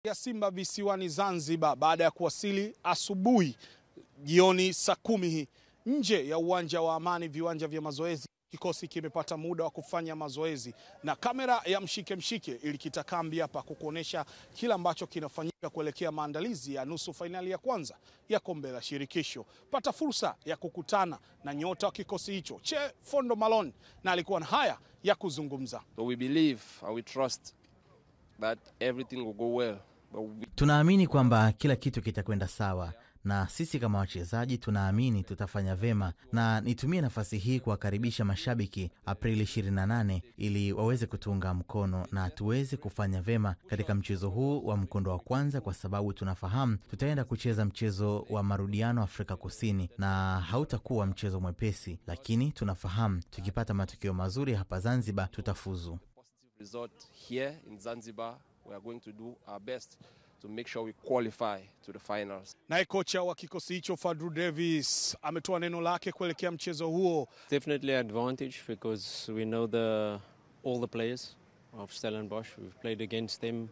Ya Simba visiwani Zanzibar baada ya kuwasili asubuhi jioni saa 10 hii nje ya uwanja wa Amani, viwanja vya mazoezi. Kikosi kimepata muda wa kufanya mazoezi na kamera ya mshike mshike ilikita kambi hapa kukuonesha kila ambacho kinafanyika kuelekea maandalizi ya nusu fainali ya kwanza ya kombe la shirikisho. Pata fursa ya kukutana na nyota wa kikosi hicho Che Fondo Malone, na alikuwa na haya ya kuzungumza. So we believe and we trust that everything will go well. Tunaamini kwamba kila kitu kitakwenda sawa, na sisi kama wachezaji tunaamini tutafanya vema, na nitumie nafasi hii kuwakaribisha mashabiki Aprili 28 ili waweze kutunga mkono na tuweze kufanya vema katika mchezo huu wa mkondo wa kwanza, kwa sababu tunafahamu tutaenda kucheza mchezo wa marudiano Afrika Kusini na hautakuwa mchezo mwepesi, lakini tunafahamu tukipata matokeo mazuri hapa Zanzibar tutafuzu. Result here in Zanzibar, we are going to do our best to make sure we qualify to the finals. Naye kocha wa kikosi hicho Fadlu Davis ametoa neno lake kuelekea mchezo huo. Definitely advantage because we know all the players of Stellenbosch. We've played against them,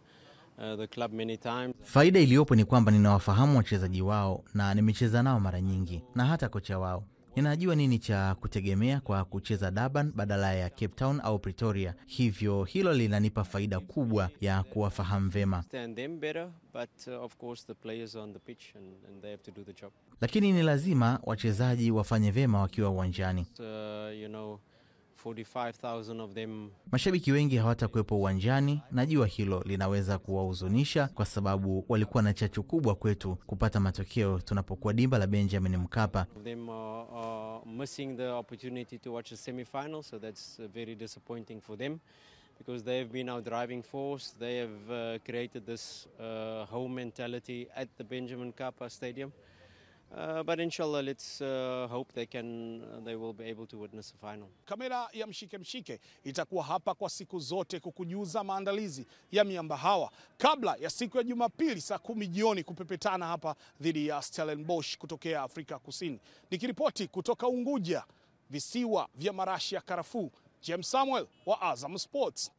the club many times. Faida iliyopo ni kwamba ninawafahamu wachezaji wao na nimecheza nao mara nyingi, na hata kocha wao. Ninajua nini cha kutegemea kwa kucheza Durban badala ya Cape Town au Pretoria. Hivyo hilo linanipa faida kubwa ya kuwafahamu vema. Lakini ni lazima wachezaji wafanye vema wakiwa uwanjani. 45,000 of them. Mashabiki wengi hawatakuwepo uwanjani. Najua hilo linaweza kuwahuzunisha kwa sababu walikuwa na chachu kubwa kwetu kupata matokeo tunapokuwa dimba la Benjamin Mkapa. Them are missing the opportunity to watch the semi-final, so that's very disappointing for them because they have been our driving force. They have created this home mentality at the Benjamin Mkapa Stadium. But inshallah, let's hope they will be able to witness the final. Kamera ya mshike mshike itakuwa hapa kwa siku zote kukujuza maandalizi ya miamba hawa kabla ya siku ya Jumapili saa 10 jioni kupepetana hapa dhidi ya Stellenbosch kutokea Afrika Kusini. Nikiripoti kutoka Unguja, visiwa vya marashi ya karafuu, James Samuel wa Azam Sports.